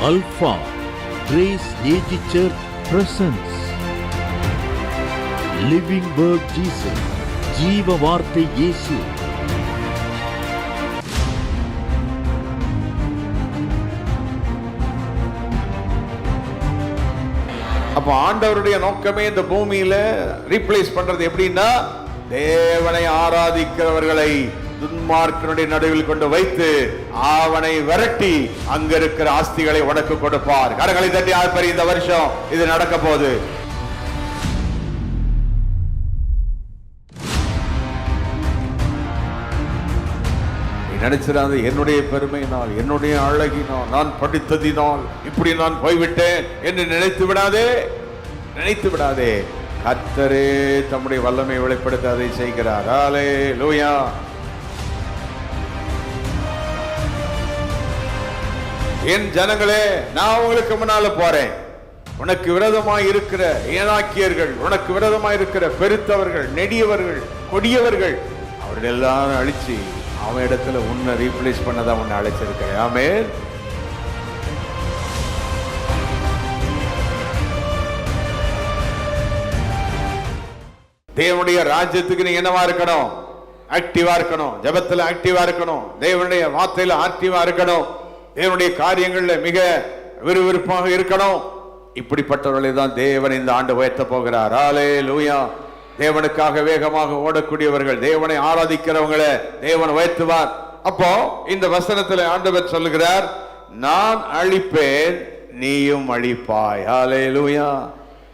Alpha Grace AG Church presents Living Word Jesus, ஜீவ வார்த்தை இயேசு. அப்போ ஆண்டவருடைய நோக்கமே இந்த பூமியில ரீப்ளேஸ் பண்றது எப்படின்னா, தேவனை ஆராதிக்கிறவர்களை துன்மார்க்கனுடைய நடுவில் கொண்டு வைத்து அவனை விரட்டி அங்க இருக்கிற ஆஸ்திகளை உனக்கு கொடுப்பார். கரங்களை தட்டி ஆர்ப்பரி, இந்த வருஷம் இது நடக்க போகுது. நினைச்சிடாது, என்னுடைய பெருமையினால், என்னுடைய அழகினால், நான் படித்ததினால் இப்படி நான் போய்விட்டேன் என்று நினைத்து விடாதே, நினைத்து விடாதே. கர்த்தரே தம்முடைய வல்லமை வெளிப்படுத்த அதை செய்கிறார். ஹல்லேலூயா. என் ஜனங்களே, நான் உங்களுக்கு முன்னால போறேன். உனக்கு விரோதமாய் இருக்கிற ஏனாக்கியர்கள், உனக்கு விரோதமாய் இருக்கிற பெருத்தவர்கள், நெடியவர்கள், கொடியவர்கள், அவர்கள் எல்லாரும் அழிச்சு அவன் இடத்துல உன்னை ரீப்ளேஸ் பண்ணதான் உன்னை அழைச்சிருக்கிறேன். ஆமென். தேவனுடைய ராஜ்யத்துக்கு நீ என்னவா இருக்கணும்? ஆக்டிவா இருக்கணும். ஜெபத்துல ஆக்டிவா இருக்கணும். தேவனுடைய வார்த்தையில ஆக்டிவா இருக்கணும். தேவனுடைய காரியங்கள்ல மிக விறுவிறுப்பாக இருக்கணும். இப்படிப்பட்டவர்களை தான் தேவன் இந்த ஆண்டு உயர்த்த போகிறார். ஹல்லேலூயா. தேவனுக்காக வேகமாக ஓடக்கூடியவர்கள், தேவனை ஆராதிக்கிறவங்களை தேவன் உயர்த்துவார். அப்போ இந்த வசனத்தில் ஆண்டவர் சொல்லுகிறார், நான் அழிப்பேன், நீயும் அழிப்பாய். ஹல்லேலூயா.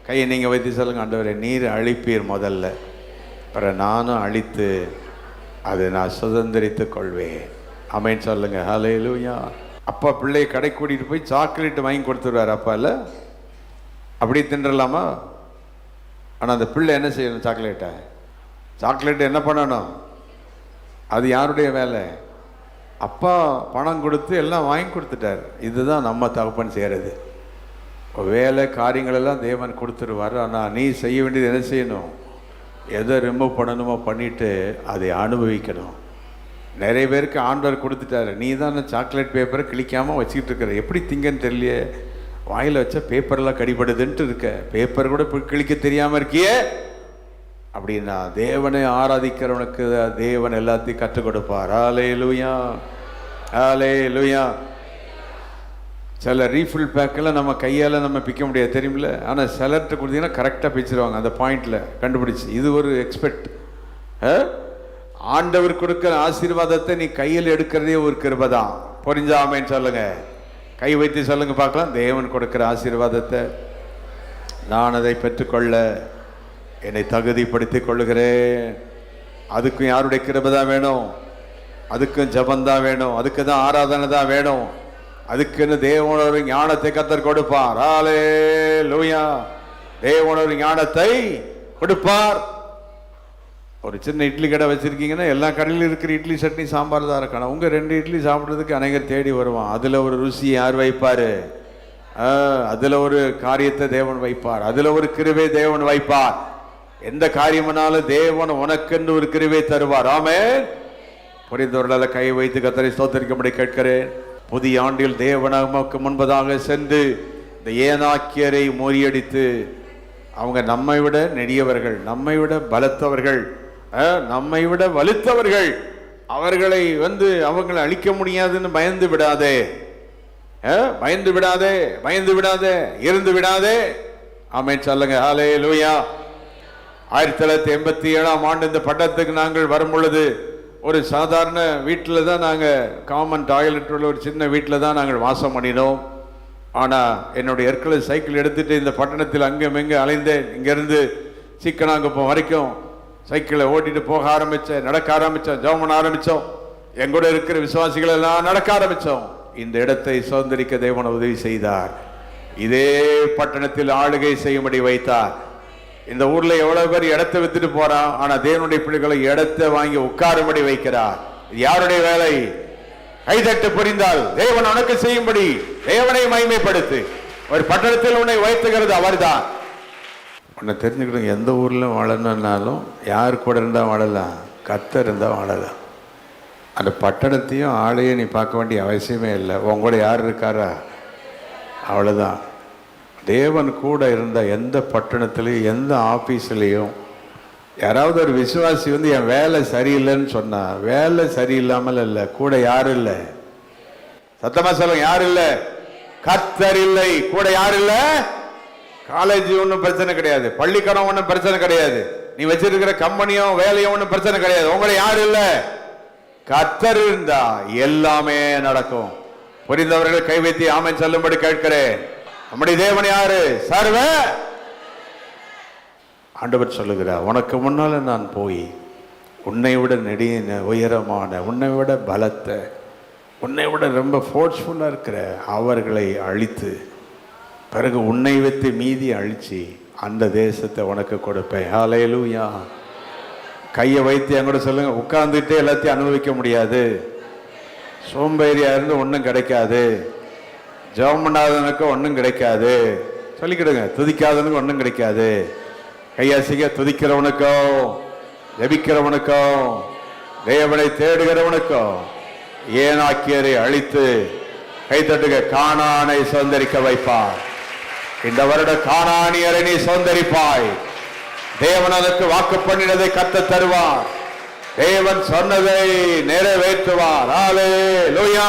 கையை நீங்க வைத்து சொல்லுங்க, ஆண்டவரே நீர் அழிப்பீர் முதல்ல, பிறகு நானும் அழித்து அதை நான் சுதந்திரித்துக் கொள்வேன். ஆமென் சொல்லுங்க. ஹல்லேலூயா. அப்பா பிள்ளையை கடை கூட்டிட்டு போய் சாக்லேட் வாங்கி கொடுத்துருவார். அப்பா இல்லை அப்படி தின்றலாமா? ஆனால் அந்த பிள்ளை என்ன செய்யணும்? சாக்லேட்டை என்ன பண்ணணும்? அது யாருடைய வேலை? அப்பா பணம் கொடுத்து எல்லாம் வாங்கி கொடுத்துட்டார். இதுதான் நம்ம தகப்பன் செய்கிறது. வேலை காரியங்களெல்லாம் தேவன் கொடுத்துருவார். ஆனால் நீ செய்ய வேண்டியது என்ன செய்யணும்? எதை ரிமூவ் பண்ணணுமோ பண்ணிவிட்டு அதை அனுபவிக்கணும். நிறைய பேருக்கு ஆண்டவர் கொடுத்துட்டாரு, நீ தான் சாக்லேட் பேப்பரை கிழிக்காமல் வச்சுக்கிட்டு இருக்கிற. எப்படி திங்கன்னு தெரியலையே, வாயில் வச்சா பேப்பர்லாம் கடிபடுதுன்ட்டு இருக்க, பேப்பர் கூட கிழிக்க தெரியாமல் இருக்கியே அப்படின்னா, தேவனை ஆராதிக்கிறவனுக்கு தேவன் எல்லாத்தையும் கற்றுக் கொடுப்பார். ஹல்லேலூயா, ஹல்லேலூயா. சில ரீஃபில் பேக்கெல்லாம் நம்ம கையால் நம்ம பிக்க முடியாது, தெரியுமில்ல? ஆனால் சிலர்கிட்ட கொடுத்தீங்கன்னா கரெக்டாக பிச்சிருவாங்க, அந்த பாயிண்டில் கண்டுபிடிச்சி. இது ஒரு எக்ஸ்பெக்ட். ஆண்டவர் கொடுக்கிற ஆசீர்வாதத்தை நீ கையில் எடுக்கிறதே ஒரு கிருபை தான். புரிஞ்சாமேன்னு சொல்லுங்க, கை வைத்து சொல்லுங்க பார்க்கலாம். தேவன் கொடுக்கிற ஆசீர்வாதத்தை நான் அதை பெற்றுக்கொள்ள என்னை தகுதிப்படுத்திக் கொள்ளுகிறேன். அதுக்கும் யாருடைய கிருபை தான் வேணும்? அதுக்கும் ஜபந்தான் வேணும், அதுக்கு தான் ஆராதனை தான் வேணும். அதுக்குன்னு தேவனோட ஞானத்தை கர்த்தர் கொடுப்பார். ஹல்லேலூயா. தேவனோட ஞானத்தை கொடுப்பார். ஒரு சின்ன இட்லி கடை வச்சுருக்கீங்கன்னா எல்லா கடையிலும் இருக்கிற இட்லி சட்னி சாம்பார் தான் இருக்கணும். உங்கள் 2 இட்லி சாப்பிட்றதுக்கு அனைவர் தேடி வருவான். அதில் ஒரு ருசி யார் வைப்பார்? அதில் ஒரு காரியத்தை தேவன் வைப்பார். அதில் ஒரு கிருபை தேவன் வைப்பார். எந்த காரியம்னாலும் தேவன் உனக்கென்று ஒரு கிருபை தருவார். ஆமென். புரிந்தவர்களால் கை வைத்து கர்த்தரை ஸ்தோத்திரிக்கும்படி கேட்கிறேன். புதிய ஆண்டில் தேவன் நமக்கு முன்பதாக சென்று இந்த ஏனாக்கியரை முறியடித்து, அவங்க நம்மை விட நெடியவர்கள், நம்மை விட பலத்தவர்கள், நம்மை விட வலுத்தவர்கள், அவர்களை அவங்களை அழிக்க முடியாதுன்னு பயந்து விடாதே, பயந்து விடாதே, பயந்து விடாதே, இருந்து விடாதே. ஆமென் சொல்லுங்க. ஹல்லேலூயா. 1987ஆம் ஆண்டு இந்த பட்டத்துக்கு நாங்கள் வரும் பொழுது ஒரு சாதாரண வீட்டில் தான் நாங்கள், காமன் டாய்லெட் உள்ள ஒரு சின்ன வீட்டில் தான் நாங்கள் வாசம் பண்ணினோம். ஆனால் என்னுடைய ஏற்கனவே சைக்கிள் எடுத்துகிட்டு இந்த பட்டணத்தில் அங்கும் எங்கே அலைந்தேன். இங்கேருந்து சிக்கனாங்குப்பம் வரைக்கும் சைக்கிளை ஓட்டிட்டு போக ஆரம்பித்தேன், நடக்க ஆரம்பித்தோம், ஜெபம் பண்ண ஆரம்பித்தோம். எங்கூட இருக்கிற விசுவாசிகள் எல்லாம் நடக்க ஆரம்பித்தோம். இந்த இடத்தை சுதந்திரிக்க தேவன் உதவி செய்தார். இதே பட்டணத்தில் ஆளுகை செய்யும்படி வைத்தார். இந்த ஊரில் எவ்வளோ பேர் இடத்தை வித்துட்டு போகிறான், ஆனால் தேவனுடைய பிள்ளைகளை இடத்தை வாங்கி உட்காரும்படி வைக்கிறார். இது யாருடைய வேலை? கைதட்டு புரிந்தால் தேவன் உனக்கு செய்யும்படி தேவனை மகிமைப்படுத்து. ஒரு பட்டணத்தில் உன்னை வைத்துகிறது அவர்தான். உன்னை தெரிஞ்சுக்கிட்டு எந்த ஊரில் வாழணுன்னாலும் யார் கூட இருந்தால் வாழலாம்? கர்த்தர் இருந்தால் வாழலாம். அந்த பட்டணத்தையும் ஆளையும் நீ பார்க்க வேண்டிய அவசியமே இல்லை. உங்களோட யார் இருக்காரா? அவ்வளோதான். தேவன் கூட இருந்த எந்த பட்டணத்துலேயும் எந்த ஆஃபீஸ்லேயும் யாராவது ஒரு விசுவாசி வந்து என் வேலை சரியில்லைன்னு சொன்னா, வேலை சரியில்லாமல் இல்லை, கூட யாரும் இல்லை. சத்தமா சொல்லுங்க, யாரும் இல்லை. கர்த்தர் இல்லை, கூட யாரும் இல்லை. காலேஜ் ஒன்றும் பிரச்சனை கிடையாது, பள்ளிக்கூடம் ஒன்றும் பிரச்சனை கிடையாது, நீ வச்சிருக்கிற கம்பெனியோ வேலையோ ஒன்றும் பிரச்சனை கிடையாது. உங்களை யாரும் இல்லை. கர்த்தர் இருந்தா எல்லாமே நடக்கும். புரிந்தவர்கள் கை வைத்து ஆமென் சொல்லும்படி கேட்கிறேன். நம்முடைய தேவன் யாரு? சர்வ. ஆண்டவர் சொல்லுகிறார், உனக்கு முன்னால நான் போய் உன்னை விட நெடிய உயரமான, உன்னை விட பலத்த, உன்னை விட ரொம்ப ஃபோர்ஸ்ஃபுல்லாக இருக்கிற அவர்களை அழித்து பிறகு உன்னை வைத்து மீதி அழிச்சு அந்த தேசத்தை உனக்கு கொடுப்பேன். ஹல்லேலூயா. கையை வைத்து எங்கூட சொல்லுங்க, உட்கார்ந்துட்டே எல்லாத்தையும் அனுபவிக்க முடியாது. சோம்பேறியா இருந்து ஒன்றும் கிடைக்காது. ஜெபம் பண்ணாதவனுக்கு ஒன்றும் கிடைக்காது. சொல்லிக்கிடுங்க, துதிக்காதவனுக்கு ஒன்றும் கிடைக்காது. கையாசிக்க துதிக்கிறவனுக்கோ, ஜெபிக்கிறவனுக்கோ, தேவனை தேடுகிறவனுக்கோ ஏனாக்கியரை அழித்து கைத்தட்டுக கானானை சுதந்தரிக்க வைப்பார். இந்த வருட கானானியரை நீ சுதந்தரிப்பாய். தேவன் அதற்கு வாக்கு பண்ணினதை கர்த்தர் தருவார். தேவன் சொன்னதை நிறைவேற்றுவார். ஹல்லேலூயா.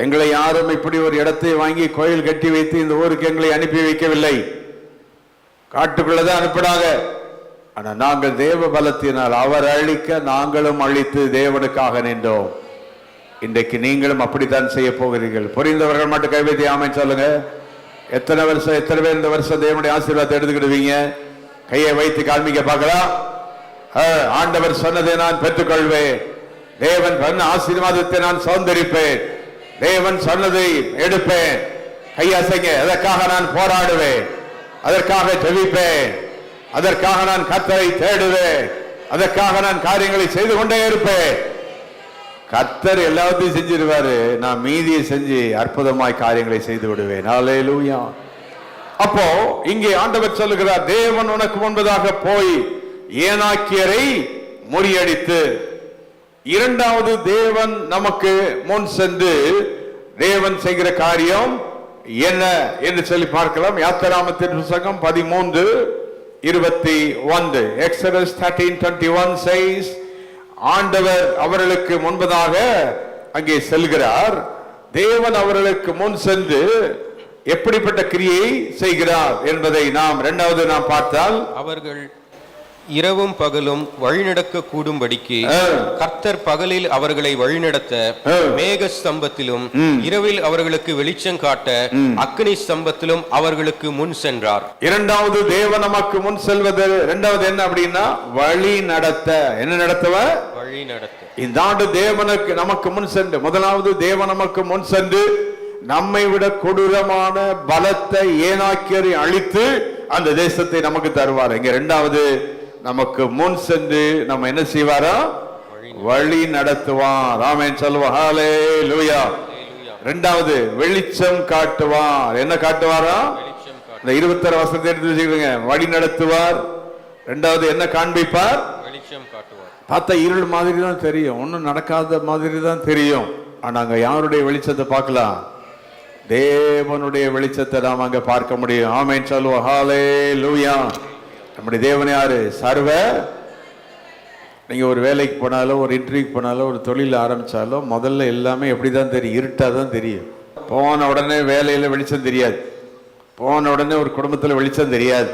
எங்களை யாரும் இப்படி ஒரு இடத்தை வாங்கி கோயில் கட்டி வைத்து இந்த ஊருக்கு எங்களை அனுப்பி வைக்கவில்லை. காட்டுக்குள்ளதான் அனுப்பினாங்க. ஆனா நாங்கள் தேவ பலத்தினால் அவர் அழிக்க நாங்களும் அழித்து தேவனுக்காக நின்றோம். இன்றைக்கு நீங்களும் அப்படித்தான் செய்ய போகிறீர்கள். புரிந்தவர்கள் மட்டும் கைவைத்தி ஆமென் சொல்லுங்க. எத்தனை வருஷம், எத்தனை பேர் இந்த வருஷம் தேவனுடைய ஆசீர்வாதத்தை எடுத்துக்கிடுவீங்க? கையை வைத்து காண்பிக்க பார்க்கலாம். ஆண்டவர் சொன்னதை நான் பெற்றுக்கொள்வேன். தேவன் சொன்ன ஆசீர்வாதத்தை நான் சுதந்தரிப்பேன். தேவன் சொன்னதை எடுப்பேன். கையாசைங்க. அதற்காக நான் போராடுவேன், அதற்காக ஜெபிப்பேன், அதற்காக நான் கர்த்தரை தேடுவேன், அதற்காக நான் காரியங்களை செய்து கொண்டே இருப்பேன். கர்த்தர் எல்லாத்தையும் செஞ்சிருவாரு, நான் மீதியை செஞ்சு அற்புதமாய் காரியங்களை செய்து விடுவேன். ஹல்லேலூயா. அப்போ இங்கே ஆண்டவர் சொல்லுகிறார், தேவன் உனக்கு முன்பதாக போய் ஏனாக்கியரை முறியடித்து. இரண்டாவது தேவன் நமக்கு முன் சென்று தேவன் செய்கிற காரியம் என்ன என்று சொல்லி பார்க்கலாம். யாத்திராகமத்தின் புத்தகம் 13:21. Exodus 13:21 says, ஆண்டவர் அவர்களுக்கு முன்பதாக அங்கே செல்கிறார். தேவன் அவர்களுக்கு முன் சென்று எப்படிப்பட்ட கிரியை செய்கிறார் என்பதை நாம் இரண்டாவது நாம் பார்த்தால், அவர்கள் இரவும் பகலும் வழிநடக்க கூடும்படிக்கு கர்த்தர் பகலில் அவர்களை வழிநடத்த மேக ஸ்தம்பத்திலும் இரவில் அவர்களுக்கு வெளிச்சம் காட்ட அக்கினி ஸ்தம்பத்திலும் அவர்களுக்கு முன் சென்றார். இரண்டாவது தேவன் நமக்கு முன் செல்வது. இரண்டாவது என்ன அப்படின்னா வழி நடத்த. என்ன நடத்துவ? வழி நடத்த. இந்த ஆண்டு தேவனுக்கு நமக்கு முன் சென்று, முதலாவது தேவன் நமக்கு முன் சென்று நம்மை விட கொடூரமான பலத்தை ஏனாக்கியரை அழித்து அந்த தேசத்தை நமக்கு தருவார். இங்க இரண்டாவது நமக்கு முன் சென்று நம்ம என்ன செய்வாரா? வழி நடத்துவார். ஆமென் சொல்லுவோம். ஹல்லேலூயா. இரண்டாவது வெளிச்சம் காட்டுவார். என்ன காட்டுவாரா? இந்த 26 வசனத்தை எடுத்து வச்சுக்கோங்க. வழி நடத்துவார். இரண்டாவது என்ன காண்பிப்பார்? வெளிச்சம் காட்டுவார். பார்த்தா இருள் மாதிரி தான் தெரியும், ஒன்றும் நடக்காத மாதிரி தான் தெரியும். ஆனா அங்க யாருடைய வெளிச்சத்தை பார்க்கலாம்? தேவனுடைய வெளிச்சத்தை நாம் அங்க பார்க்க முடியும். ஆமென் சொல்லுவோம். ஹல்லேலூயா. நம்முடைய தேவன் யாரு? சர்வ. நீங்க ஒரு வேலைக்கு போனாலும், ஒரு இன்டர்வியூக்கு போனாலும், ஒரு தொழில் ஆரம்பிச்சாலும் முதல்ல எல்லாமே எப்படிதான் தெரியும்? இருட்டா தான் தெரியும். போன உடனே வேலையில வெளிச்சம் தெரியாது, போன உடனே ஒரு குடும்பத்துல வெளிச்சம் தெரியாது.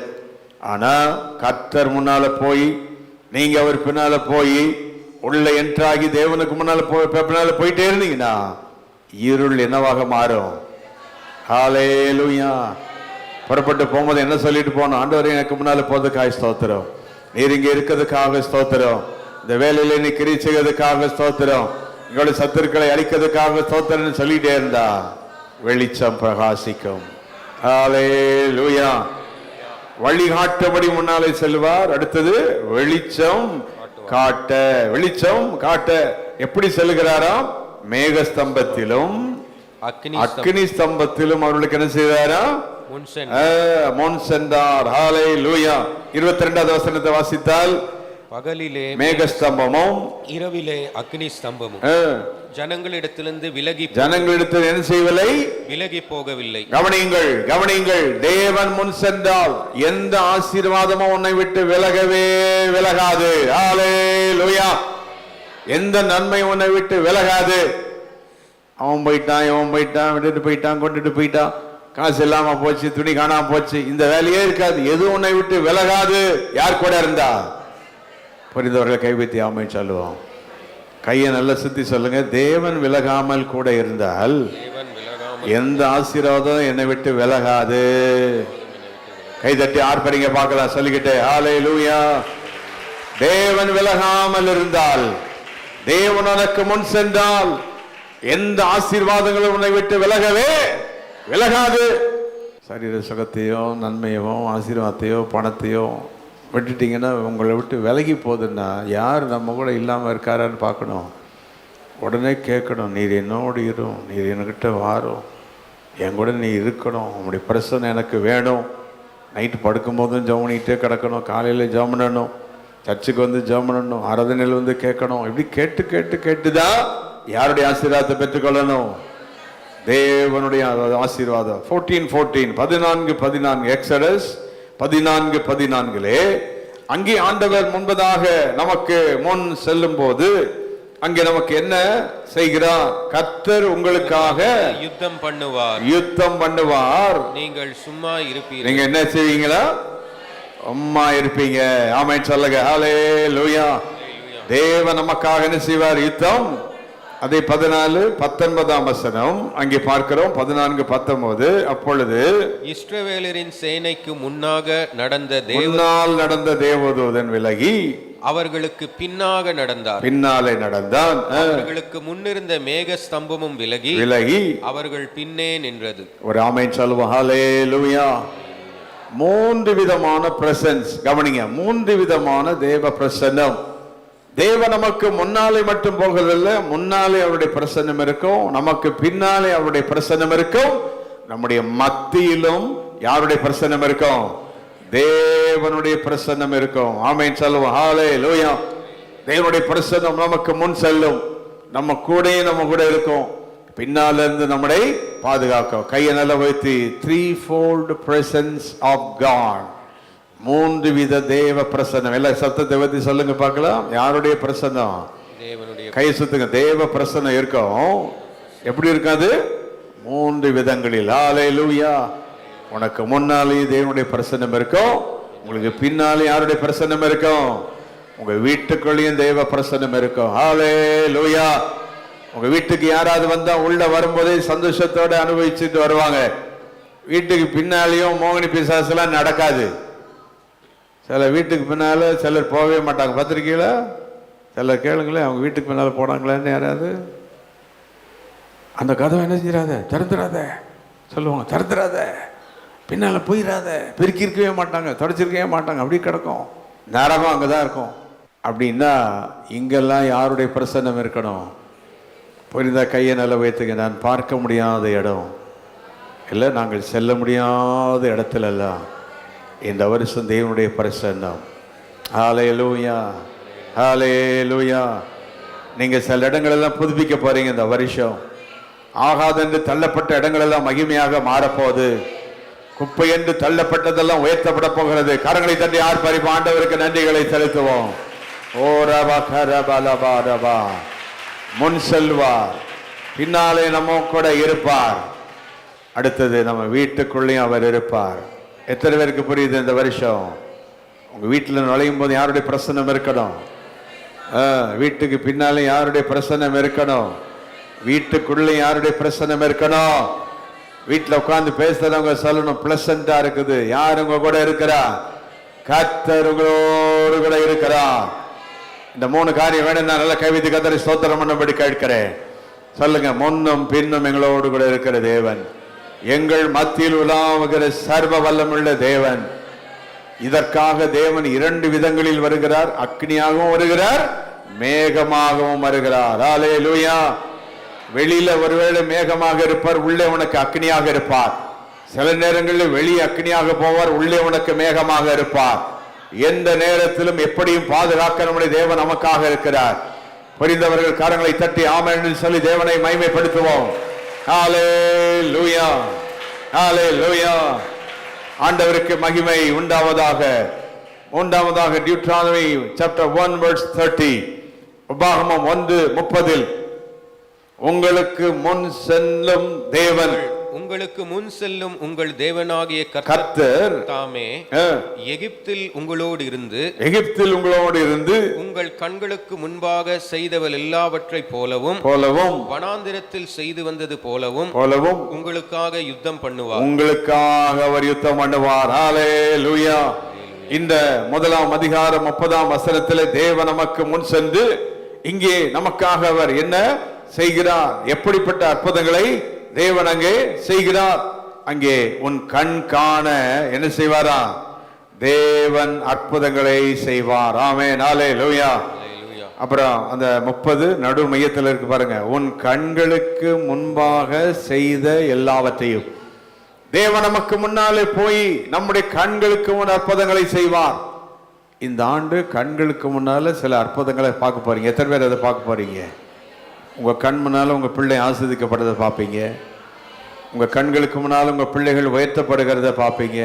ஆனா கர்த்தர் முன்னால போய், நீங்க அவர் பின்னால போய் உள்ள என்ட்ராகி தேவனுக்கு முன்னால பின்னால போயிட்டே இருந்தீங்கன்னா இருள் என்னவாக மாறும்? ஹல்லேலூயா. புறப்பட்டு போகும்போது என்ன சொல்லிட்டு போனோம்? ஆண்டவரே எனக்கு முன்னால போறதுக்காக ஸ்தோத்திரம், நீர் இங்க இருக்கிறதுக்காக ஸ்தோத்திரம், இந்த வேலையில நீ கிரியை செய்வதற்காக ஸ்தோத்திரம், எங்களுடைய சத்துருக்களை அழிக்கிறதுக்காக ஸ்தோத்திரம்னு சொல்லிட்டே இருந்தா வெளிச்சம் பிரகாசிக்கும். ஹல்லேலூயா. வழிகாட்டபடி முன்னாலே செல்வார். அடுத்தது வெளிச்சம் காட்ட. வெளிச்சம் காட்ட எப்படி செல்கிறாராம்? மேகஸ்தம்பத்திலும் அக்கினி ஸ்தம்பத்திலும் அவர்களுக்கு என்ன செய்தாரா? முன் சென்றார். ஹல்லேலூயா. 22வது வசனத்தை வாசித்தால், பகலிலே மேகஸ்தம்பமும் இரவிலே அக்னி ஸ்தம்பமும் ஜனங்களிடத்திலிருந்து ஜனங்களிடத்தில் என்ன செய்யவில்லை, விலகி போகவில்லை. கவனியுங்கள், கவனியுங்கள். தேவன் முன் சென்றால் எந்த ஆசீர்வாதமும் உன்னை விட்டு விலகவே விலகாது. ஹல்லேலூயா. எந்த நன்மை உன்னை விட்டு விலகாது. அவன் போயிட்டான், இவன் போயிட்டான், விட்டுட்டு போயிட்டான், கொண்டுட்டு போயிட்டான், காசு இல்லாம போச்சு, துணி காணாம போச்சு, இந்த வேலையே இருக்காது. எது உன்னை விட்டு விலகாது. யார் கூட இருந்தா? புரிந்தவர்கள் கைவித்தி ஆமென் சொல்லுவோம். கையை நல்லா சுத்தி சொல்லுங்க. தேவன் விலகாமல் கூட இருந்தால் எந்த ஆசீர்வாதம் என்னை விட்டு விலகாது. கை தட்டி ஆர்ப்பரிங்க பார்க்கலாம் சொல்லிக்கிட்டே ஹல்லேலூயா. தேவன் விலகாமல் இருந்தால், தேவன் உனக்கு முன் சென்றால் எந்த ஆசீர்வாதங்களும் உன்னை விட்டு விலகவே விலகாது. சரீர சுகத்தையோ நன்மையோ ஆசீர்வாதத்தையோ பணத்தையோ விட்டுட்டீங்கன்னா உங்களை விட்டு விலகி போகுதுன்னா யார் நம்ம கூட இல்லாமல் இருக்காரான்னு பார்க்கணும். உடனே கேட்கணும், நீர் என்னோடு இரும், நீர் என்கிட்ட வாரும், என் கூட நீ இருக்கணும், உங்களுடைய பிரசனை எனக்கு வேணும். நைட்டு படுக்கும்போதும் ஜெபம் பண்ணிகிட்டே கிடக்கணும், காலையில் ஜெபம் பண்ணணும், சர்ச்சுக்கு வந்து ஜெபம் பண்ணணும், ஆராதனையில் வந்து கேட்கணும். இப்படி கேட்டு கேட்டு கேட்டுதான் யாருடைய ஆசீர்வாதத்தை பெற்றுக்கொள்ளணும்? தேவனுடைய ஆசீர்வாதம். 14:14 எக்ஸடஸ் 14:14 அங்கே ஆண்டவர் முன்பதாக நமக்கு முன் செல்லும் போது அங்கே நமக்கு என்ன செய்கிறார்? கர்த்தர் உங்களுக்காக யுத்தம் பண்ணுவார், யுத்தம் பண்ணுவார், நீங்கள் சும்மா இருப்பீர்கள். நீங்க என்ன செய்வீங்களா? சும்மா இருப்பீங்க. ஆமென் சொல்லுங்க ஹல்லேலூயா. தேவன் நமக்காக என்ன செய்வார்? யுத்தம். அதை 14:19 அங்கே பார்க்கிறோம். 14:19 அப்பொழுது இஸ்ரவேலரின் சேனைக்கு முன்னாக நடந்த தேவதூதன் விலகி அவர்களுக்கு பின்னாக நடந்தார், பின்னாலே நடந்தான். அவர்களுக்கு முன்னிருந்த மேக ஸ்தம்பமும் விலகி அவர்கள் பின்னே நின்றது. ஒரு ஆமென் சொல்லுவோம் ஹல்லேலூயா. 3 விதமான பிரசன்ஸ். கவனிங்க, 3 விதமான தேவ பிரசன்னம். தேவ நமக்கு முன்னாலே மட்டும் போகிறதில்லை, முன்னாலே அவருடைய பிரசன்னம் இருக்கும், நமக்கு பின்னாலே அவருடைய பிரசன்னம் இருக்கும், நம்முடைய மத்தியிலும் யாருடைய பிரசன்னம் இருக்கும்? தேவனுடைய பிரசன்னம் இருக்கும். ஆமென் சொல்லுவோம் ஹல்லேலூயா. தேவனுடைய பிரசன்னம் நமக்கு முன் செல்லும், நம்ம கூட இருக்கும், பின்னால இருந்து நம்மை பாதுகாக்கும். கையை நல்லா வைத்து threefold presence of God. 3 வித தேவ பிரசன்னம். எல்லா சத்தத்தை பத்தி சொல்லுங்க பார்க்கலாம். யாருடைய பிரசன்னம்? தேவனுடைய. கை சுத்துங்க. தேவ பிரசன்னம் இருக்கும். எப்படி இருக்காது? 3 விதங்களில். ஹல்லேலூயா. உனக்கு முன்னாலே தேவனுடைய பிரசன்னம் இருக்கும், உங்களுக்கு பின்னாலே யாருடைய பிரசன்னம் இருக்கும்? உங்க வீட்டுக்குள்ளேயும் தேவ பிரசன்னம் இருக்கும். ஹல்லேலூயா. உங்க வீட்டுக்கு யாராவது வந்தா உள்ள வரும்போதே சந்தோஷத்தோட அனுபவிச்சுட்டு வருவாங்க. வீட்டுக்கு பின்னாலேயும் மோகினி பிசாசெல்லாம் நடக்காது. சில வீட்டுக்கு பின்னால சிலர் போகவே மாட்டாங்க. பத்திரிக்கையில சிலர் கேளுங்களேன், அவங்க வீட்டுக்கு பின்னால போனாங்களேன்னு யாராவது, அந்த கதவை என்ன செய்யறாத, திறந்துடாத சொல்லுவாங்க, திறந்துடாத, பின்னால போயிடாத, பெருக்கி இருக்கவே மாட்டாங்க, தொடச்சிருக்கவே மாட்டாங்க, அப்படி கிடக்கும், நேரமும் அங்கதான் இருக்கும். அப்படின்னா இங்கெல்லாம் யாருடைய பிரசன்னம் இருக்கணும்? புரிந்தா கையை நல்ல வைத்துங்க. நான் பார்க்க முடியாத இடம் இல்லை, நாங்கள் செல்ல முடியாத இடத்துல எல்லாம் இந்த வருஷம் தேவனுடைய பிரசன்னம். ஹல்லேலூயா, ஹல்லேலூயா. நீங்க சில இடங்கள் எல்லாம் புதுப்பிக்க போறீங்க இந்த வருஷம். ஆகாது என்று தள்ளப்பட்ட இடங்கள் எல்லாம் மகிமையாக மாறப்போகுது. குப்பை என்று தள்ளப்பட்டதெல்லாம் உயர்த்தப்பட போகிறது. கரங்களை தட்டி ஆர்ப்பரிப்போம், ஆண்டவருக்கு நன்றிகளை செலுத்துவோம். ஓ ரபா கரபலபா ரபா. முன் செல்வார், பின்னாலே நம்ம கூட இருப்பார். அடுத்தது நம்ம வீட்டுக்குள்ளேயும் அவர் இருப்பார். எத்தனை பேருக்கு புரியுது இந்த வருஷம்? உங்க வீட்டில் நுழையும் போது யாருடைய பிரசன்னம் இருக்கணும்? வீட்டுக்கு பின்னாலே யாருடைய பிரசன்னம் இருக்கணும்? வீட்டுக்குள்ளே யாருடைய பிரசன்னம் இருக்கணும்? வீட்டில் உட்கார்ந்து பேசுறவங்க சொல்லணும், பிளசண்டா இருக்குது. யார் உங்க கூட இருக்கிறா? கர்த்தர் உங்களோடு கூட இருக்கிறா. இந்த 3 காரியம் வேணும். நான் நல்லா கைவித்து கர்த்தரை ஸ்தோத்திரம் பண்ணும்படி கேட்கிறேன். சொல்லுங்க, முன்னும் பின்னும் எங்களோடு கூட இருக்கிற தேவன், எங்கள் மத்தியில் உலாவுகிற சர்வ வல்லமுள்ள தேவன். இதற்காக தேவன் 2 விதங்களில் வருகிறார். அக்னியாகவும் வருகிறார், மேகமாகவும் வருகிறார். ஹல்லேலூயா. வெளியில ஒருவேளை மேகமாக இருப்பார், உள்ளே உனக்கு அக்னியாக இருப்பார். சில நேரங்களில் வெளியே அக்னியாக போவார், உள்ளே உனக்கு மேகமாக இருப்பார். எந்த நேரத்திலும் எப்படியும் பாதுகாக்க நம்முடைய தேவன் நமக்காக இருக்கிறார். புரிந்தவர்கள் கரங்களை தட்டி ஆமென் என்று சொல்லி தேவனை மகிமைப்படுத்துவோம். ஹல்லேலூயா, ஹல்லேலூயா. ஆண்டவருக்கு மகிமை உண்டாவதாக. மூன்றாவதாக டியூட்ரானமி chapter 1 verse 30, உபாகமம் 1:30, உங்களுக்கு முன் செல்லும் தேவன், உங்களுக்கு முன் செல்லும் உங்கள் தேவனாகிய கர்த்தர் தாமே எகிப்தில் உங்களோடு இருந்து உங்கள் கண்களுக்கு முன்பாக செய்தவள் எல்லாவற்றை போலவும் வனாந்திரத்தில் செய்து வந்தது போலவும் உங்களுக்காக யுத்தம் பண்ணுவார். உங்களுக்காக அவர் யுத்தம் பண்ணுவார். ஹல்லேலூயா. இந்த 1ஆம் அதிகாரம் 30ஆம் வசனத்திலே தேவன் நமக்கு முன் சென்று இங்கே நமக்காக அவர் என்ன செய்கிறார், எப்படிப்பட்ட அற்புதங்களை தேவன் அங்கே செய்கிறார். அங்கே உன் கண் காண என்ன செய்வாரா, தேவன் அற்புதங்களை செய்வார். ஆமென், ஹல்லேலூயா. அப்புறம் அந்த 30 நடு மையத்தில் இருக்கு பாருங்க, உன் கண்களுக்கு முன்பாக செய்த எல்லாவற்றையும். தேவன் நமக்கு முன்னாலே போய் நம்முடைய கண்களுக்கு முன் அற்புதங்களை செய்வார். இந்த ஆண்டு கண்களுக்கு முன்னால சில அற்புதங்களை பார்க்க போறீங்க. எத்தனை பேர் அதை பார்க்க போறீங்க? உங்க கண் முன்னால உங்க பிள்ளை ஆசீர்வதிக்கப்படுறதை பார்ப்பீங்க. உங்க கண்களுக்கு முன்னால உங்க பிள்ளைகள் உயர்த்தப்படுகிறத பார்ப்பீங்க.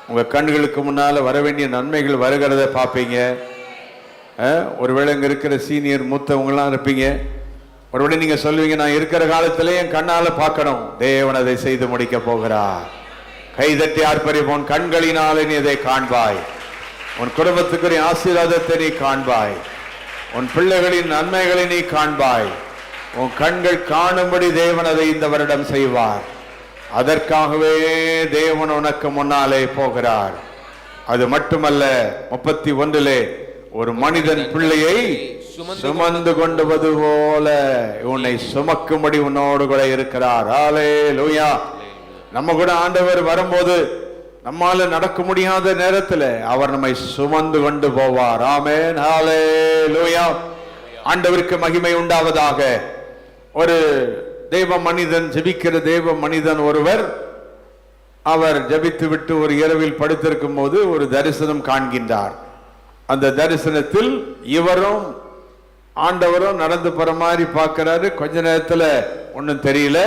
உங்க கண்களுக்கு முன்னால வர வேண்டிய நன்மைகள் வருகிறத பார்ப்பீங்க. ஒருவேளை இங்க இருக்கிற சீனியர் மூத்தவங்களாம் இருப்பீங்க. ஒருவேளை நீங்க சொல்லுவீங்க, நான் இருக்கிற காலத்திலே என் கண்ணால பார்க்கணும். தேவன் அதை செய்து முடிக்க போகிறார். கைதட்டி ஆர்ப்பரிப்போம். உன் கண்களினாலே நீ இதை காண்பாய். உன் குடும்பத்துக்குரிய ஆசீர்வாதத்தை நீ காண்பாய். உன் பிள்ளைகளின் நன்மைகளை நீ காண்பாய். உன் கண்கள் காணும்படி தேவன் அதை இந்த வருடம் செய்வார். அதற்காகவே தேவன் உனக்கு முன்னாலே போகிறார். அது மட்டுமல்ல, 31 ஒரு மனிதன் பிள்ளையை சுமந்து கொண்டுவது போல உன்னை சுமக்கும்படி உன்னோடு கூட இருக்கிறார். ஹல்லேலூயா. நம்ம கூட ஆண்டவர் வரும்போது நம்மால நடக்க முடியாத நேரத்தில் அவர் நம்மை சுமந்து கொண்டு போவார். ஆமென், ஹல்லேலூயா. ஆண்டவருக்கு மகிமை உண்டாவதாக. ஒரு தேவ மனிதன், ஜெபிக்கிற தேவ மனிதன் ஒருவர், அவர் ஜெபித்து விட்டு ஒரு இரவில் படுத்திருக்கும் போது ஒரு தரிசனம் காண்கின்றார். அந்த தரிசனத்தில் இவரும் ஆண்டவரும் நடந்து போற மாதிரி பார்க்கிறாரு. கொஞ்ச நேரத்துல ஒன்னும் தெரியல,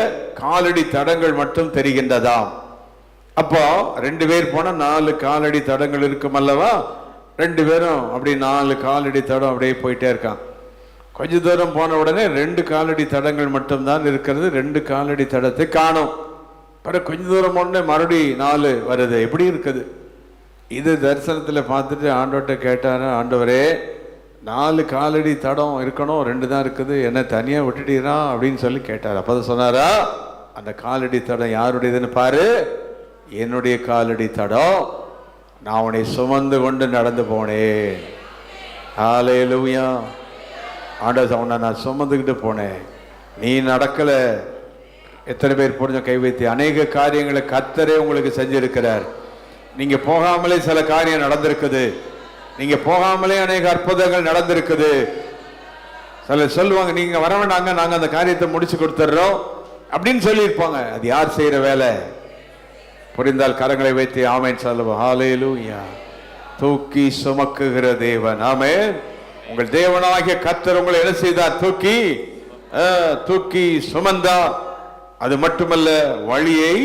காலடி தடங்கள் மட்டும் தெரிகின்றதாம். அப்போ 2 பேர் போனா 4 காலடி தடங்கள் இருக்கும் அல்லவா? 2 பேரும் அப்படி 4 காலடி தடம் அப்படியே போயிட்டே இருக்கான். கொஞ்ச தூரம் போன உடனே 2 காலடி தடங்கள் மட்டும்தான் இருக்கிறது. 2 காலடி தடத்தை காணும். பிறகு கொஞ்ச தூரம் போன மறுபடியும் 4 வருது. எப்படி இருக்குது இது? தரிசனத்துல பார்த்துட்டு ஆண்டவர்கிட்ட கேட்டாரு, ஆண்டவரே 4 காலடி தடம் இருக்கணும், 2 தான் இருக்குது, என்ன தனியா விட்டுட்டீரா அப்படின்னு சொல்லி கேட்டார். அப்பதான் சொன்னாரா, அந்த காலடி தடம் யாருடையதுன்னு பாரு, என்னுடைய காலடி தடம், நான் உன்னை சுமந்து கொண்டு நடந்து போனேன். ஹல்லேலூயா. ஆண்டவர் உன்னை நான் சுமந்துக்கிட்டு போனேன், நீ நடக்கல. எத்தனை பேர் புரிஞ்ச கை வைத்து? அநேக காரியங்களை கர்த்தரே உங்களுக்கு செஞ்சிருக்கிறார். நீங்க போகாமலே சில காரியம் நடந்திருக்குது. நீங்க போகாமலே அநேக அற்புதங்கள் நடந்திருக்குது. சிலர் சொல்லுவாங்க, நீங்க வர வேண்டாங்க, நாங்க அந்த காரியத்தை முடிச்சு கொடுத்துட்றோம் அப்படின்னு சொல்லியிருப்பாங்க. அது யார் செய்யற வேலை? புரிந்தால் கரங்களை வைத்து ஆமென் சொல்லுவோம். ஹல்லேலூயா. தூக்கி சுமக்குகிற தேவன். ஆமென். உங்கள் தேவனாகிய கர்த்தர் உங்களை என்ன செய்தார்? தூக்கி சுமந்தார். அது மட்டுமல்ல, வழியை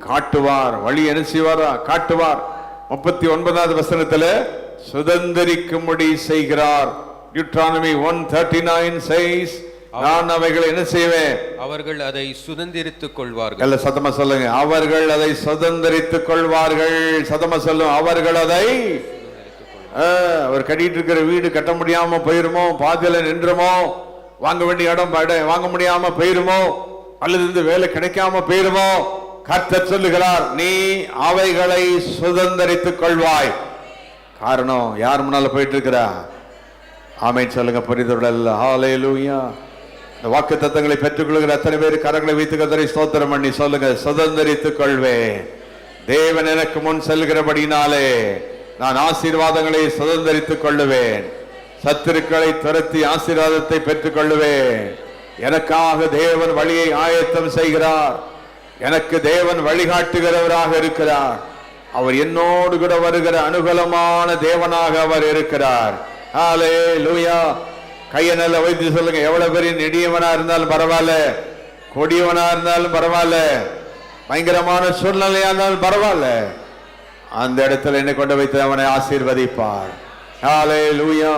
காட்டுவார். வழி என்ன செய்வாரா? காட்டுவார். 39வது வசனத்துல சுதந்தரிக்கும்படி செய்கிறார். டியூட்ரானமி 1:39 says, நான் அவைகளை என்ன செய்வேன்? அவர்கள் அதை சுதந்தரித்துக் கொள்வார்கள். அல்ல, சத்தமா சொல்லுங்க, அவர்கள் அதை சுதந்தரித்துக் கொள்வார்கள். சத்தமா சொல்லும், அவர்கள் அதை. அவர் கட்டிட்டு இருக்கிற வீடு கட்ட முடியாம போயிருமோ, பாதியில நின்றுமோ, வாங்க வேண்டிய இடம் வாங்க முடியாம போயிருமோ, அல்லது இந்த வேலை கிடைக்காம போயிருமோ, கர்த்தர் சொல்லுகிறார், நீ அவைகளை சுதந்தரித்துக் கொள்வாய். காரணம், யார் முன்னால போயிட்டு இருக்கிறா? ஆமென் சொல்லுங்க. புரிதல். ஹல்லேலூயா. இந்த வாக்கு தத்தங்களை பெற்றுக்கொள்கிற அத்தனை பேர் கரங்களை வைத்து கர்த்தரை ஸ்தோத்திரம் பண்ணி சொல்லுங்க, சுதந்தரித்துக் கொள்வேன். தேவன் எனக்கு முன் செல்கிறபடினாலே நான் ஆசீர்வாதங்களை சுதந்தரித்துக் கொள்ளுவேன். சத்துருக்களை துரத்தி ஆசீர்வாதத்தை பெற்றுக் கொள்ளுவேன். எனக்காக தேவன் வழியை ஆயத்தம் செய்கிறார். எனக்கு தேவன் வழிகாட்டுகிறவராக இருக்கிறார். அவர் என்னோடு கூட வருகிற அனுகூலமான தேவனாக அவர் இருக்கிறார். ஹல்லேலூயா. கையை நல்லா வைத்து சொல்லுங்க, எவ்வளவு பெரிய நெடியவனா இருந்தாலும் பரவாயில்ல, கொடியவனா இருந்தாலும் பரவாயில்ல, பயங்கரமான சூழ்நிலையா இருந்தாலும் பரவாயில்ல, அந்த இடத்துல என்ன கொண்டு வைத்து அவனை ஆசீர்வதிப்பார். ஹல்லேலூயா.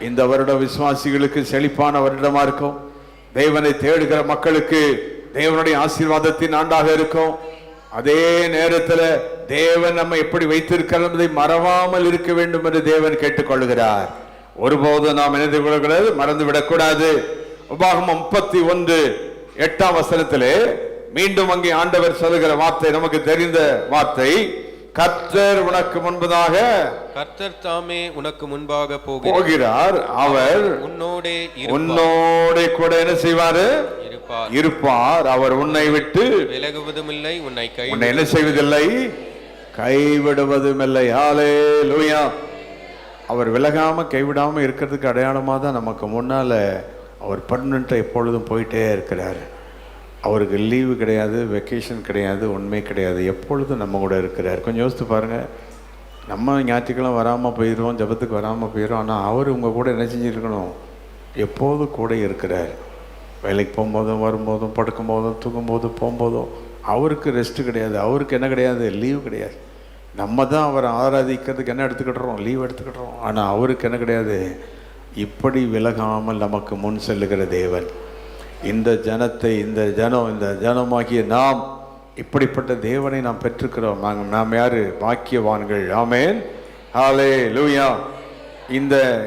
இந்த வருடம் விசுவாசிகளுக்கு செழிப்பான வருடமா இருக்கும். தேவனை தேடுகிற மக்களுக்கு தேவனுடைய ஆசீர்வாதத்தின் ஆண்டாக இருக்கும். அதே நேரத்தில் தேவன் நம்ம எப்படி வைத்திருக்கிறதை மறவாமல் இருக்க வேண்டும் என்று தேவன் கேட்டுக்கொள்கிறார். ஒருபோதும் நாம் நினைத்து கொள்ளக்கூடாது, மறந்துவிடக் கூடாது. உபாகமம் 31:8 மீண்டும் அங்கே ஆண்டவர் சொல்லுகிற வார்த்தை நமக்கு தெரிந்த வார்த்தை, கர்த்தர் உனக்கு முன்பதாக, கர்த்தர் தாமே உனக்கு முன்பாக போகிறார், அவர் உன்னோட கூட என்ன செய்வாரு, இருப்பார். அவர் உன்னை விட்டு விலகுவதும் இல்லை, உன்னை என்ன செய்வதில்லை, கைவிடுவதும் இல்லை. ஹல்லேலூயா. அவர் விலகாம கைவிடாம இருக்கிறதுக்கு அடையாளமா தான் நமக்கு முன்னால அவர் பர்மனெண்டா எப்பொழுதும் போயிட்டே இருக்கிறார். அவருக்கு லீவு கிடையாது, வெக்கேஷன் கிடையாது, உண்மை கிடையாது, எப்பொழுதும் நம்ம கூட இருக்கிறார். கொஞ்சம் யோசித்து பாருங்க, நம்ம ஞாயிற்றுக்கிழமை வராமல் போயிடுவோம், ஜபத்துக்கு வராமல் போயிடும். ஆனால் அவர் உங்கள் கூட என்ன செஞ்சுருக்கணும், எப்போதும் கூட இருக்கிறார். வேலைக்கு போகும்போதும், வரும்போதும், படுக்கும் போதும், தூங்கும் போதும், போகும்போதும் அவருக்கு ரெஸ்ட்டு கிடையாது, அவருக்கு என்ன கிடையாது, லீவு கிடையாது. நம்ம தான் அவரை ஆராதிக்கிறதுக்கு என்ன எடுத்துக்கிட்டுறோம், லீவ் எடுத்துக்கிட்டுறோம். ஆனால் அவருக்கு என்ன கிடையாது. இப்படி விலகாமல் நமக்கு முன் செல்லுகிற தேவன். இந்த ஜனமாகிய நாம் இப்படிப்பட்ட தேவனை நாம் பெற்றிருக்கிறோம். நாம் யாரு, பாக்கியவான்கள். ஆமென். ஹல்லேலூயா.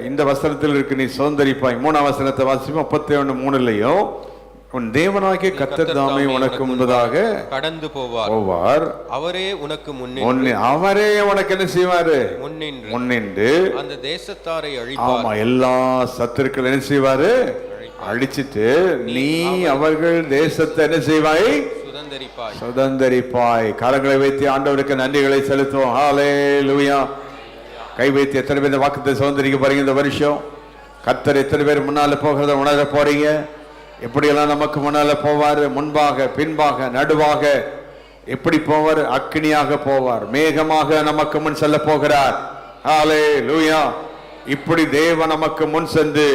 இந்த வசனத்தில் இருக்கு, நீ சுதந்தரிப்பாய். 3ஆம் வசனத்தை வாசிப்போம். 31:3 உன் தேவனாகிய கர்த்தர் தாமே உனக்கு முன்பதாக கடந்து போவார், அவரே உனக்கு அவரே உனக்கு என்ன செய்வாரு, முன்னின்று அந்த தேசத்தாரை அழிப்பார். ஆமா, எல்லா சத்துருக்கள் என்ன செய்வாரு, அழிச்சிட்டு நீ அவர்கள் தேசத்தை என்ன செய்வாய், சுதந்தரிப்பாய். கரங்களை வைத்து ஆண்டவருக்கு நன்றிகளை செலுத்துவோம். ஹல்லேலூயா. கை வைத்து எத்தனை பேர் வாக்குத்தை சுதந்தரிக்க போறீங்க இந்த வருஷம்? கர்த்தர் எத்தனை பேர் முன்னால போகிறத உணர போறீங்க? எப்படியெல்லாம் நமக்கு முன்னால போவார், முன்பாக, பின்பாக, நடுவாக எப்படி போவார்? அக்கினியாக போவார், மேகமாக நமக்கு முன் செல்ல போகிறார். ஹல்லேலூயா. இப்படி தேவன் நமக்கு முன் சென்று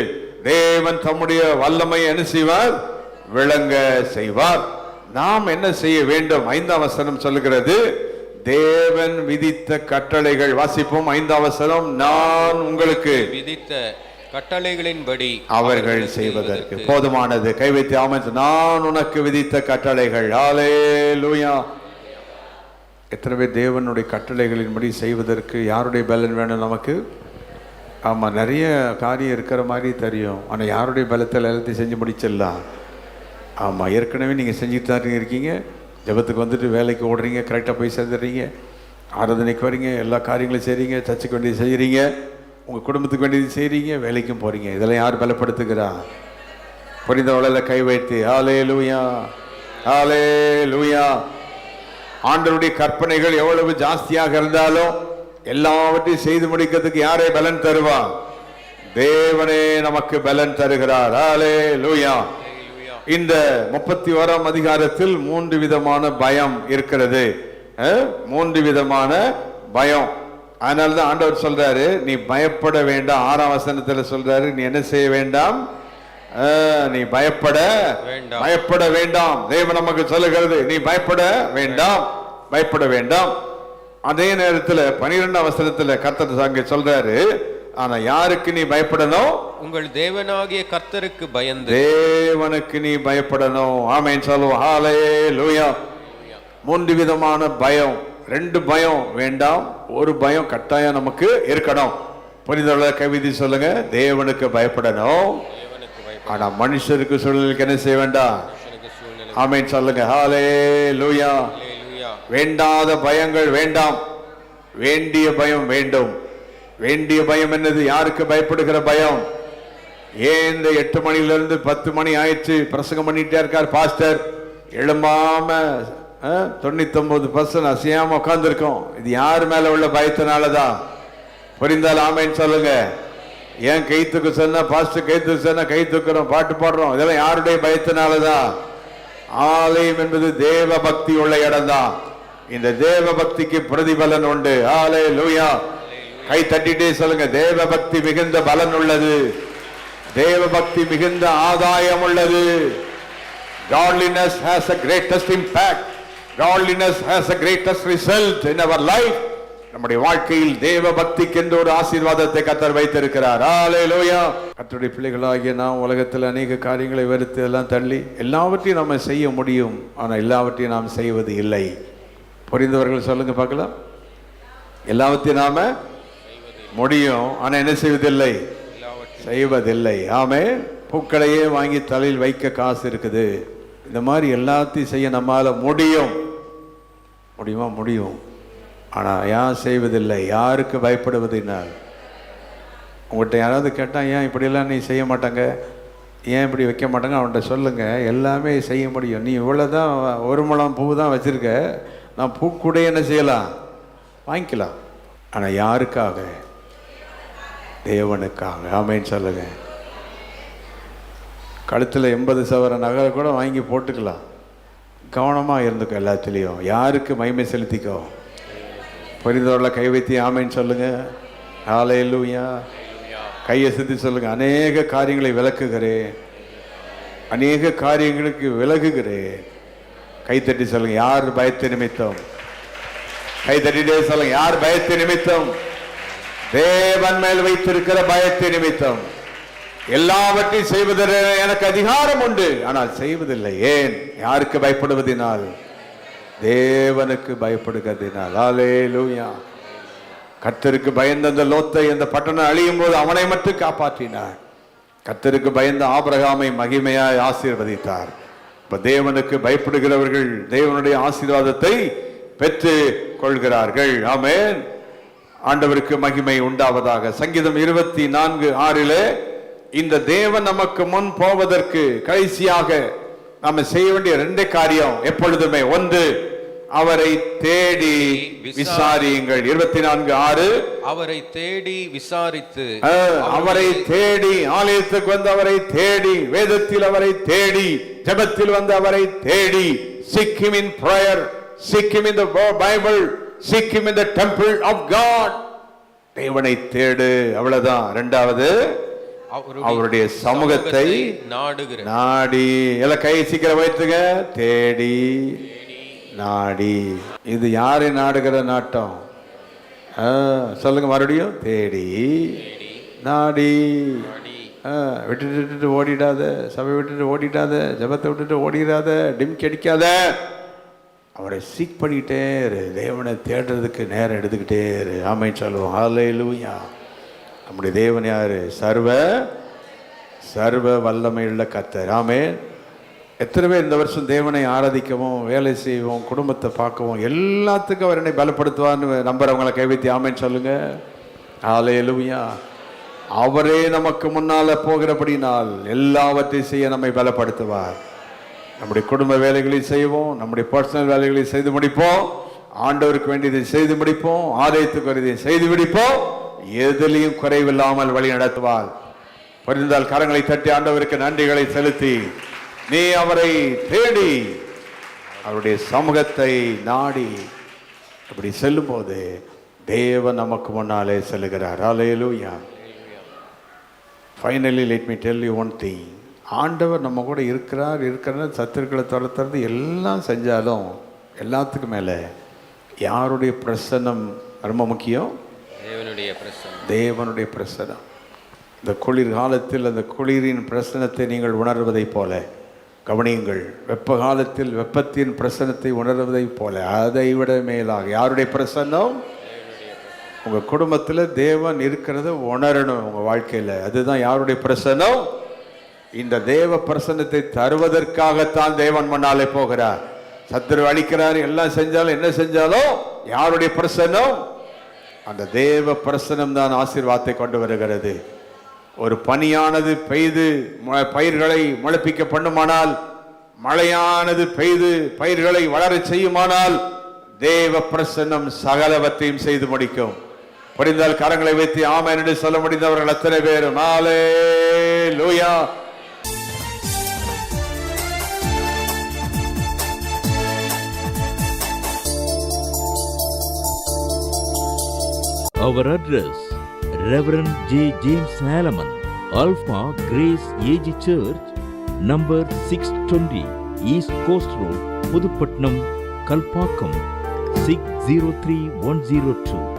தேவன் தம்முடைய வல்லமை என்ன செய்வார், விளங்க செய்வார். நாம் என்ன செய்ய வேண்டும்? 5ஆம் வசனம் சொல்லுகிறது, தேவன் விதித்த கட்டளைகள். வாசிப்போம். 5ஆம் வசனம், நான் உங்களுக்கு விதித்த கட்டளைகளின்படி அவர்கள் செய்வதற்கு போதுமானது. கை வைத்து ஆமென். நான் உனக்கு விதித்த கட்டளைகள். ஹல்லேலூயா. எத்தனை பேர் தேவனுடைய கட்டளைகளின்படி செய்வதற்கு யாருடைய பலன் வேணும் நமக்கு? ஆமா, நிறைய காரியம் இருக்கிற மாதிரி தெரியும், ஆனால் யாருடைய பலத்தில் எல்லாத்தையும் செஞ்சு முடிச்சிடலாம். ஆமா, ஏற்கனவே நீங்கள் செஞ்சுட்டு தான் இருக்கீங்க. ஜபத்துக்கு வந்துட்டு வேலைக்கு ஓடுறீங்க, கரெக்டாக போய் சேர்ந்துடுறீங்க, ஆராதனைக்கு வரீங்க, எல்லா காரியங்களும் செய்கிறீங்க, சர்ச்சுக்கு வேண்டியது செய்கிறீங்க, உங்கள் குடும்பத்துக்கு வேண்டியது செய்கிறீங்க, வேலைக்கும் போகிறீங்க. இதெல்லாம் யார் பலப்படுத்துகிறா? புரிந்தவள கை வைத்து ஹல்லேலூயா, ஹல்லேலூயா. ஆண்டவருடைய கற்பனைகள் எவ்வளவு ஜாஸ்தியாக இருந்தாலும் எல்லாவற்றையும் செய்து முடிக்கிறதுக்கு யாரே பலன் தருவா? தேவனே நமக்கு பலன் தருகிறார். ஹல்லேலூயா. இந்த 31ஆம் அதிகாரத்தில் 3 விதமான பயம் இருக்கிறது. 3 விதமான பயம். அதனாலதான் ஆண்டவர் சொல்றாரு, நீ பயப்பட வேண்டாம். 6ஆம் வசனத்துல சொல்றாரு, நீ என்ன செய்ய வேண்டாம், நீ பயப்பட வேண்டாம். தேவன் நமக்கு சொல்லுகிறது, நீ பயப்பட வேண்டாம். அதே நேரத்தில் 12ஆம் வசனத்துல கர்த்தர் அங்கே சொல்றாரு, ஆனா யாருக்கு நீ பயப்படணும்? உங்கள் தேவனாகிய கர்த்தருக்கு பயந்து. தேவனுக்கு நீ பயப்படணும். ஆமென் சொல்லுவோம். ஹல்லேலூயா. 3 விதமான பயம். 2 பயம் வேண்டாம், ஒரு பயம் கட்டாயம் நமக்கு இருக்கணும். புரிந்தவள கவிதை சொல்லுங்க, தேவனுக்கு பயப்படணும், ஆனா மனுஷருக்கு சூழ்நிலைக்கு என்ன செய்ய வேண்டாம். ஆமென் சொல்லுங்க. ஹல்லேலூயா. வேண்டாத பயங்கள் வேண்டாம், வேண்டிய பயம் வேண்டும். வேண்டிய பயம் என்னது? யாருக்கு பயப்படுகிற பயம்? ஏன் இந்த 8 மணிலிருந்து 10 மணி ஆயிடுச்சு பிரசங்கம் பண்ணிட்டே இருக்கார் பாஸ்டர், எழும்பாம 99% அசையாம உட்கார்ந்துருக்கோம். இது யார் மேல உள்ள பயத்தினாலதான். புரிந்தால் ஆமென் சொல்லுங்க. ஏன் கை தூக்க சொன்னா பாஸ்டர் கை தூக்க சொன்னா கை தூக்குறோம், பாட்டு பாடுறோம், இதெல்லாம் யாருடைய பயத்தினாலதான். ஆலயம் என்பது தேவ பக்தி உள்ள இடம் தான். இந்த தேவ பக்திக்கு பிரதிபலன் உண்டு. ஹல்லேலூயா. கை தட்டிட்டே சொல்லுங்க, தேவ பக்தி மிகுந்த பலன் உள்ளது, தேவ பக்தி மிகுந்த ஆதாயம் உள்ளது. Godliness has a greatest impact. Godliness has a greatest result in our life. நம்முடைய வாழ்க்கையில் தேவ பக்திக்கு என்று ஒரு ஆசீர்வாதத்தை கர்த்தர் வைத்திருக்கிறார். ஹல்லேலூயா. கர்த்தருடைய பிள்ளைகளாகிய நாம் உலகத்தில் அநேக காரியங்களை வெறுத்து எல்லாம் தள்ளி எல்லாவற்றையும் நம்ம செய்ய முடியும், ஆனால் எல்லாவற்றையும் நாம் செய்வது இல்லை. புரிந்தவர்கள் சொல்லுங்க பார்க்கலாம். எல்லாவற்றையும் நாம முடியும், ஆனா என்ன செய்வதில்லை, செய்வதில்லை. ஆமென். பூக்களையே வாங்கி தலையில் வைக்க காசு இருக்குது. இந்த மாதிரி எல்லாத்தையும் செய்ய நம்மால முடியும். முடியுமா? முடியும். ஆனா ஏன் செய்வதில்லை? யாருக்கு பயப்படுவதினால்? உங்கள்கிட்ட யாராவது கேட்டால் ஏன் இப்படியெல்லாம் நீ செய்ய மாட்டாங்க, ஏன் இப்படி வைக்க மாட்டாங்க, அவன்கிட்ட சொல்லுங்க, எல்லாமே செய்ய முடியும். நீ இவ்வளோதான், ஒரு முழம் பூ தான் வச்சிருக்க, நான் பூ கூட என்ன செய்யலாம், வாங்கிக்கலாம். ஆனால் யாருக்காக? தேவனுக்காக. ஆமென் சொல்லுங்க. கழுத்தில் 80 சவர நகை கூட வாங்கி போட்டுக்கலாம். கவனமாக இருந்துக்கோ எல்லாத்துலேயும். யாருக்கு மகிமை செலுத்திக்கோ. புரிந்தவர்களை கை வைத்தி ஆமென் சொல்லுங்க. ஹல்லேலூயா. கையை சுற்றி சொல்லுங்க, அநேக காரியங்களை விளக்குகிறேன், அநேக காரியங்களுக்கு விலகுகிறேன். கை தட்டி சொல்லுங்க, யார் பயத்து நிமித்தம்? கை தட்டிட்டே சொல்லுங்க, யார் பயத்து நிமித்தம்? தேவன் மேல் வைத்திருக்கிற பயத்து நிமித்தம். எல்லாவற்றையும் செய்வதற்கு எனக்கு அதிகாரம் உண்டு, ஆனால் செய்வதில்லை. ஏன்? யாருக்கு பயப்படுவதினால்? தேவனுக்கு பயப்படுகிறதினால். ஹல்லேலூயா. கர்த்தருக்கு பயந்த அந்த லோத்தை அந்த பட்டணம் அழியும் போது அவனை மட்டும் காப்பாற்றினார். கர்த்தருக்கு பயந்த ஆபிரகாமை மகிமையாய் ஆசீர்வதித்தார். இப்ப தேவனுக்கு பயப்படுகிறவர்கள் தேவனுடைய ஆசீர்வாதத்தை பெற்று கொள்கிறார்கள். ஆமென். ஆண்டவருக்கு மகிமை உண்டாவதாக. சங்கீதம் 24:6 இந்த தேவன் நமக்கு முன் போவதற்கு கடைசியாக நாம செய்ய வேண்டிய 2 காரியம் எப்பொழுதுமே. ஒன்று, அவரை தேடி விசாரியுங்கள். 24:6 அவரை தேடி விசாரித்து, அவரை தேடி, ஆலயத்துக்கு வந்து அவரை தேடி, வேதத்தில் அவரை தேடி, ஜெபத்தில் வந்து அவரை தேடி. Seek him in prayer, seek him in the Bible, seek him in the temple of God. தேவனை தேடு, அவ்வளவுதான். இரண்டாவது, அவருடைய சமூகத்தை நாடி. எல்லாம் கை சீக்கிரம் வைத்துங்க. தேடி நாடி. இது யாரை நாடுகிற நாட்டம்? சொல்லுங்க மறுபடியும். தேடி நாடி. விட்டுட்டு ஓடிடாத, சபை விட்டுட்டு ஓடிடாத, ஜபத்தை விட்டுட்டு ஓடிடாத, டிம்கி அடிக்காத. அவரை சீக் பண்ணிக்கிட்டே இரு. தேவனை தேடுறதுக்கு நேரம் எடுத்துக்கிட்டே இரு. ஆமென் சொல்லுவோம். ஹல்லேலூயா. நம்முடைய தேவன் யாரு? சர்வ வல்லமையுள்ள கர்த்தர். ஆமென். எத்தனை பேர் இந்த வருஷம் தேவனை ஆராதிக்கவும், வேலை செய்வோம், குடும்பத்தை பார்க்கவும், எல்லாத்துக்கும் அவர் என்னை பலப்படுத்துவார்னு நம்புறவங்களை கைவித்தி ஆமென் சொல்லுங்க. ஹல்லேலூயா. அவரே நமக்கு முன்னால போகிறபடினால் எல்லாவற்றையும் செய்ய நம்மை பலப்படுத்துவார். நம்முடைய குடும்ப வேலைகளை செய்வோம், நம்முடைய பர்சனல் வேலைகளை செய்து முடிப்போம், ஆண்டவருக்கு வேண்டியதை செய்து முடிப்போம், ஆலயத்துக்கு வேண்டியதை செய்து முடிப்போம். எதிலையும் குறைவில்லாமல் வழி நடத்துவார். புரிந்தால் கரங்களை தட்டி ஆண்டவருக்கு நன்றிகளை செலுத்தி, நீ அவரை தேடி அவருடைய சமூகத்தை நாடி அப்படி செல்லும் போது தேவன் நமக்கு முன்னாலே செல்லுகிறார். Hallelujah. Finally let me tell you one thing. ஆண்டவர் நம்ம கூட இருக்கிறார். சத்துருக்களை துரத்துறது எல்லாம் செஞ்சாலும் எல்லாத்துக்கும் மேலே யாருடைய பிரசன்னம் ரொம்ப முக்கியம்? தேவனுடைய பிரசன்னம். இந்த குளிர் காலத்தில் அந்த குளிரின் பிரசனத்தை நீங்கள் உணர்வதை போல கவனியுங்கள். வெப்ப காலத்தில் வெப்பத்தின் பிரசனத்தை உணர்வதை போல அதை விட மேலாக யாருடைய பிரசன்னம்? உங்கள் குடும்பத்தில் தேவன் இருக்கிறத உணரணும் உங்கள் வாழ்க்கையில். அதுதான் யாருடைய பிரசன்னம்? இந்த தேவ பிரசன்னத்தை தருவதற்காகத்தான் தேவன் முன்னாலே போகிறார். சத்துரு அழிக்கிறார், எல்லாம் செஞ்சாலும் என்ன செஞ்சாலும் யாருடைய பிரசன்னம்? அந்த தேவ பிரசன்னம் தான் ஆசீர்வாதத்தை கொண்டு வருகிறது. ஒரு பனியானது பெய்து பயிர்களை முளைப்பிக்க பண்ணுமானால், மழையானது பெய்து பயிர்களை வளர செய்யுமானால் தேவ பிரசன்னம் சகலவற்றையும் செய்து முடிக்கும். புரிந்தால் கரங்களை வைத்து ஆமென் என்று சொல்ல முடிந்தவர்கள் அத்தனை பேரும் ஹல்லேலூயா. Our address, Reverend J. James Salaman, Alpha Grace AG Church, number 620, East Coast Road, Pudupatnam, Kalpakkam, 603102.